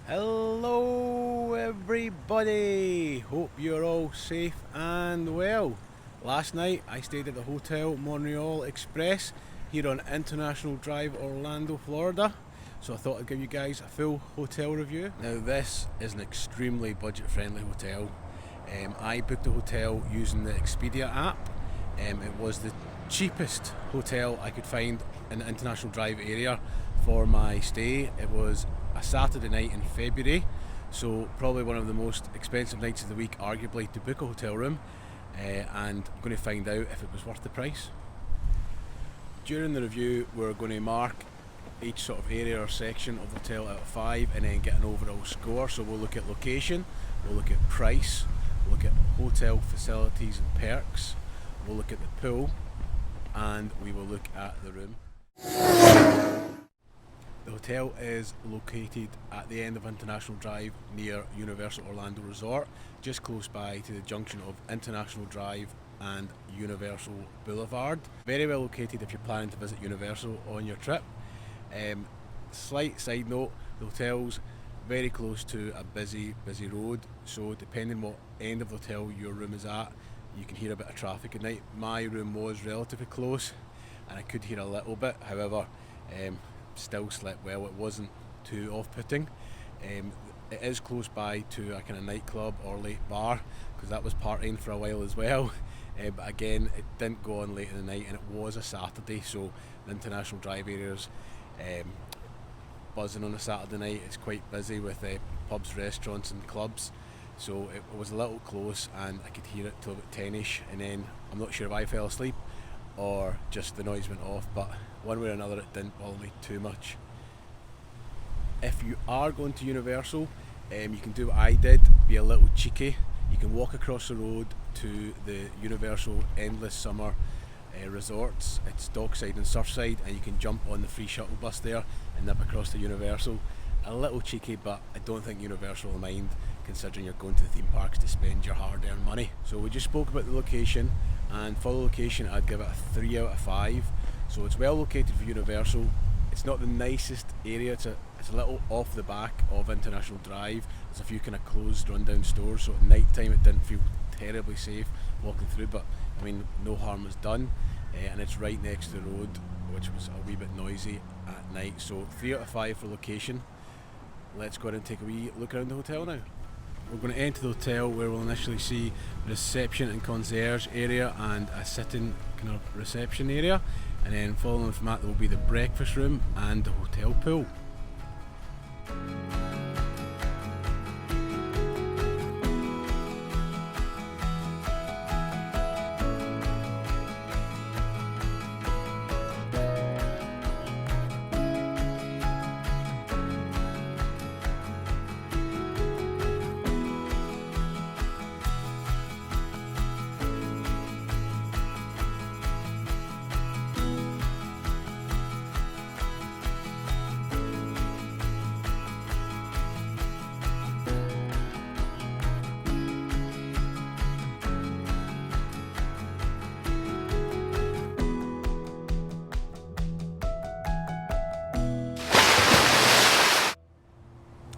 Hello everybody, hope you're all safe and well. Last night I stayed at the Hotel Monreale Express here on International Drive, Orlando, Florida. So I thought I'd give you guys a full hotel review. Now this is an extremely budget friendly hotel. I booked the hotel using the Expedia app. It was the cheapest hotel I could find in the International Drive area for my stay. It was a Saturday night in February, so probably one of the most expensive nights of the week arguably to book a hotel room, and I'm going to find out if it was worth the price. During the review we're going to mark each sort of area or section of the hotel out of 5 and then get an overall score. So we'll look at location, we'll look at price, we'll look at hotel facilities and perks, we'll look at the pool, and we will look at the room. The hotel is located at the end of International Drive near Universal Orlando Resort, just close by to the junction of International Drive and Universal Boulevard. Very well located if you're planning to visit Universal on your trip. Slight side note, the hotel's very close to a busy road, so depending what end of the hotel your room is at, you can hear a bit of traffic at night. My room was relatively close and I could hear a little bit, however still slept well. It wasn't too off-putting. It is close by to a kind of nightclub or late bar, because that was partying for a while as well. But again, it didn't go on late in the night, and it was a Saturday, so the International Drive areas buzzing on a Saturday night. It's quite busy with pubs, restaurants and clubs, so it was a little close and I could hear it till about 10ish, and then I'm not sure if I fell asleep or just the noise went off, but one way or another it didn't bother me too much. If you are going to Universal, you can do what I did, be a little cheeky. You can walk across the road to the Universal Endless Summer resorts. It's Dockside and Surfside, and you can jump on the free shuttle bus there and nip across to Universal. A little cheeky, but I don't think Universal will mind, considering you're going to the theme parks to spend your hard-earned money. So we just spoke about the location, and for the location I'd give it a 3 out of 5. So it's well located for Universal. It's not the nicest area, it's a little off the back of International Drive. There's a few kind of closed rundown stores, so at night time it didn't feel terribly safe walking through, but I mean, no harm was done. And it's right next to the road, which was a wee bit noisy at night. So 3 out of 5 for location. Let's go ahead and take a wee look around the hotel now. We're going to enter the hotel, where we'll initially see reception and concierge area and a sitting kind of reception area, and then following from that there will be the breakfast room and the hotel pool.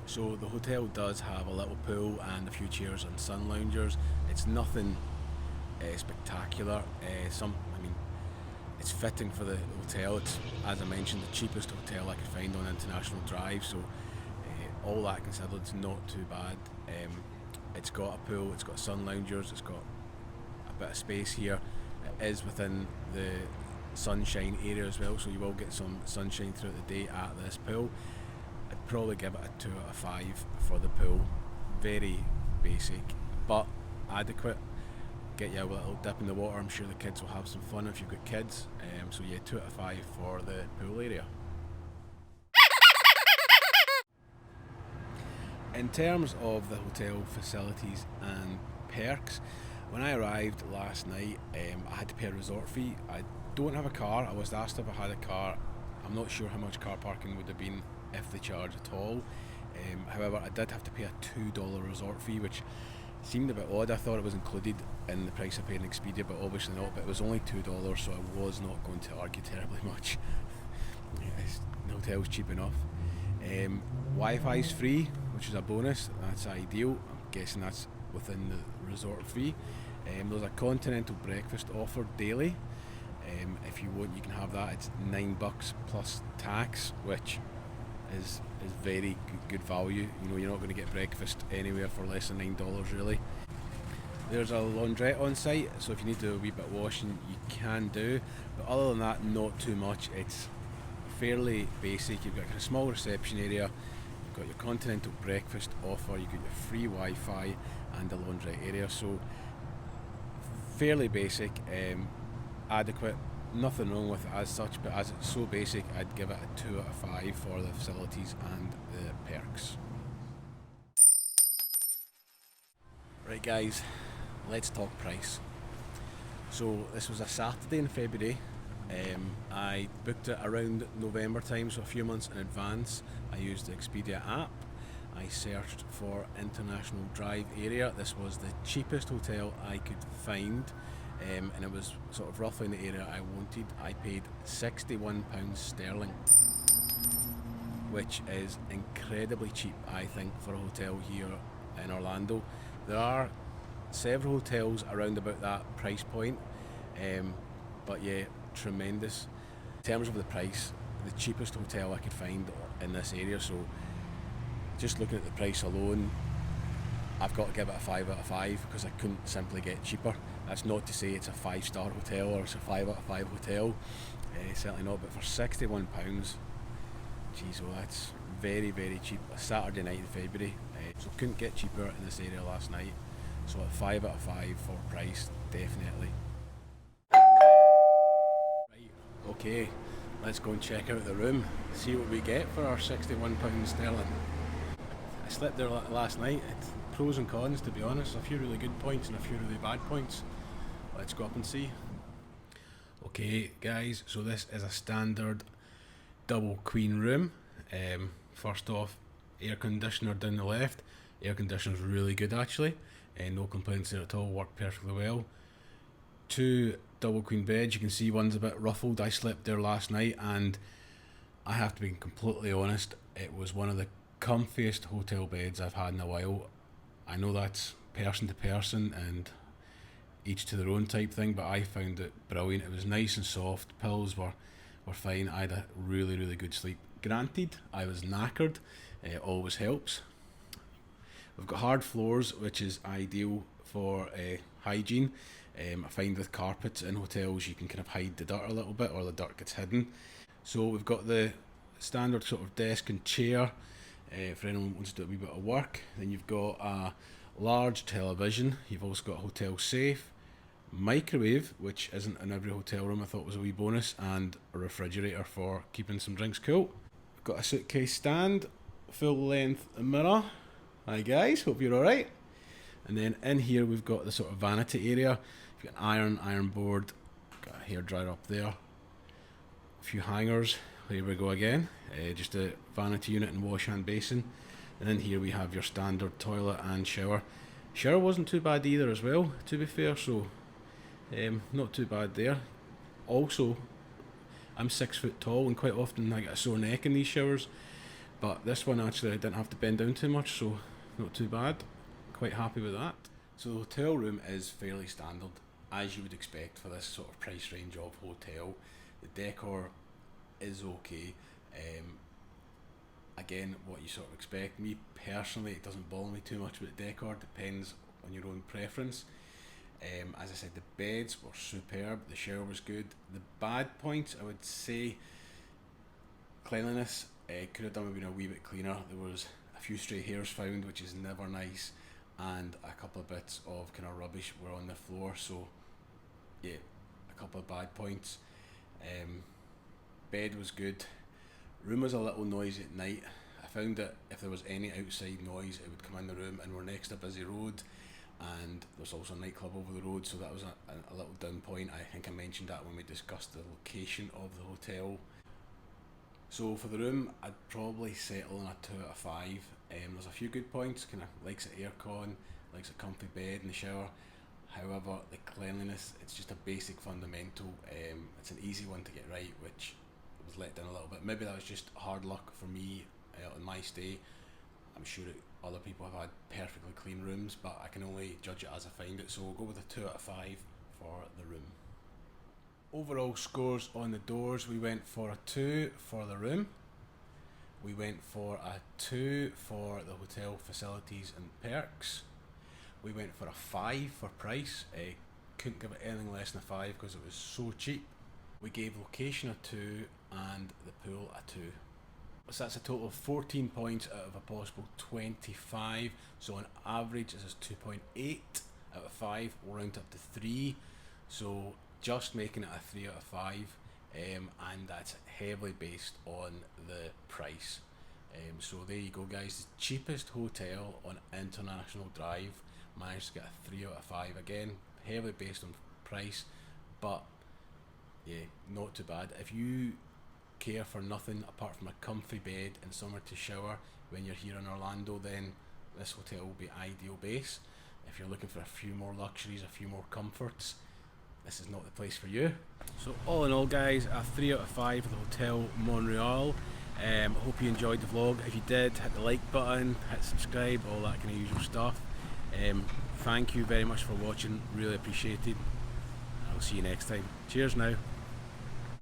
So the hotel does have a little pool and a few chairs and sun loungers. It's nothing spectacular. It's fitting for the hotel. It's, as I mentioned, the cheapest hotel I could find on International Drive, so all that considered, it's not too bad. It's got a pool, it's got sun loungers, it's got a bit of space here. It is within the sunshine area as well, so you will get some sunshine throughout the day at this pool. I'd probably give it a 2 out of 5 for the pool. Very basic, but adequate. Get you a little dip in the water. I'm sure the kids will have some fun if you've got kids. So yeah, 2 out of 5 for the pool area. In terms of the hotel facilities and perks, when I arrived last night, I had to pay a resort fee. I don't have a car. I was asked if I had a car. I'm not sure how much car parking would have been if they charge at all. However, I did have to pay a $2 resort fee, which seemed a bit odd. I thought it was included in the price I paid in Expedia, but obviously not. But it was only $2, so I was not going to argue terribly much. The hotel's cheap enough. Wi-Fi's free, which is a bonus. That's ideal. I'm guessing that's within the resort fee. There's a continental breakfast offered daily. If you want, you can have that. It's $9 plus tax, which is very good value. You know, you're not going to get breakfast anywhere for less than $9 really. There's a laundrette on site, so if you need to do a wee bit of washing, you can do. But other than that, not too much. It's fairly basic. You've got a small reception area. You've got your continental breakfast offer. You've got your free Wi-Fi and a laundrette area. So fairly basic, adequate. Nothing wrong with it as such, but as it's so basic, I'd give it a 2 out of 5 for the facilities and the perks. Right guys, let's talk price. So this was a Saturday in February. I booked it around November time, so a few months in advance. I used the Expedia app. I searched for International Drive area. This was the cheapest hotel I could find. And it was sort of roughly in the area I wanted. I paid £61 sterling, which is incredibly cheap, I think, for a hotel here in Orlando. There are several hotels around about that price point, but yeah, tremendous. In terms of the price, the cheapest hotel I could find in this area, so just looking at the price alone, I've got to give it a 5 out of 5 because I couldn't simply get cheaper. That's not to say it's a 5-star hotel or it's a 5 out of 5 hotel, certainly not, but for £61, geez, well, that's very, very cheap. A Saturday night in February, so couldn't get cheaper in this area last night. So a 5 out of 5 for price, definitely. Right, okay, let's go and check out the room, see what we get for our £61 sterling. I slept there last night. It's pros and cons, to be honest. A few really good points and a few really bad points. Let's go up and see. Okay guys, so this is a standard double queen room. First off, air conditioner down the left. Air conditioner's really good actually, and no complaints there at all, worked perfectly well. 2 double queen beds. You can see one's a bit ruffled. I slept there last night and I have to be completely honest, it was one of the comfiest hotel beds I've had in a while. I know that's person to person and each to their own type thing, but I found it brilliant. It was nice and soft, pillows were fine. I had a really, really good sleep. Granted, I was knackered, it always helps. We've got hard floors, which is ideal for hygiene. I find with carpets in hotels you can kind of hide the dirt a little bit, or the dirt gets hidden. So we've got the standard sort of desk and chair for anyone who wants to do a wee bit of work. Then you've got a large television. You've also got a hotel safe, microwave, which isn't in every hotel room, I thought was a wee bonus, and a refrigerator for keeping some drinks cool. We've got a suitcase stand, full length mirror. Hi guys, hope you're alright. And then in here we've got the sort of vanity area. You've got an iron board, got a hairdryer up there, a few hangers. Here we go again, just a vanity unit and wash hand basin. And then here we have your standard toilet and shower. Shower wasn't too bad either as well, to be fair, so not too bad there. Also, I'm 6 foot tall and quite often I get a sore neck in these showers, but this one actually I didn't have to bend down too much, so not too bad. Quite happy with that. So the hotel room is fairly standard, as you would expect for this sort of price range of hotel. The decor is okay. Again, what you sort of expect. Me personally, it doesn't bother me too much with the decor, depends on your own preference. As I said, the beds were superb, the shower was good. The bad points, I would say, cleanliness. Could have done with being a wee bit cleaner. There was a few stray hairs found, which is never nice, and a couple of bits of kind of rubbish were on the floor, so yeah, a couple of bad points. Bed was good. Room was a little noisy at night. I found that if there was any outside noise it would come in the room, and we're next to a busy road and there's also a nightclub over the road, so that was a little down point. I think I mentioned that when we discussed the location of the hotel. So for the room, I'd probably settle on a 2 out of 5. There's a few good points, kind of likes the aircon, likes a comfy bed in the shower. However, the cleanliness, it's just a basic fundamental. It's an easy one to get right, which was let down a little bit. Maybe that was just hard luck for me on my stay. I'm sure other people have had perfectly clean rooms, but I can only judge it as I find it, so we'll go with a 2 out of 5 for the room. Overall scores on the doors, we went for a 2 for the room. We went for a 2 for the hotel facilities and perks. We went for a 5 for price. Couldn't give it anything less than a 5 because it was so cheap. We gave location a 2 and the pool a 2. So that's a total of 14 points out of a possible 25. So on average this is 2.8 out of 5. We'll round up to 3. So just making it a 3 out of 5. And that's heavily based on the price. So there you go, guys. The cheapest hotel on International Drive managed to get a 3 out of 5. Again, heavily based on price, but yeah, not too bad. If you care for nothing apart from a comfy bed and somewhere to shower when you're here in Orlando, then this hotel will be ideal base. If you're looking for a few more luxuries, a few more comforts, this is not the place for you. So all in all, guys, a 3 out of 5 for the Hotel Monreale. I hope you enjoyed the vlog. If you did, hit the like button, hit subscribe, all that kind of usual stuff. Thank you very much for watching, really appreciated. I'll see you next time. Cheers now.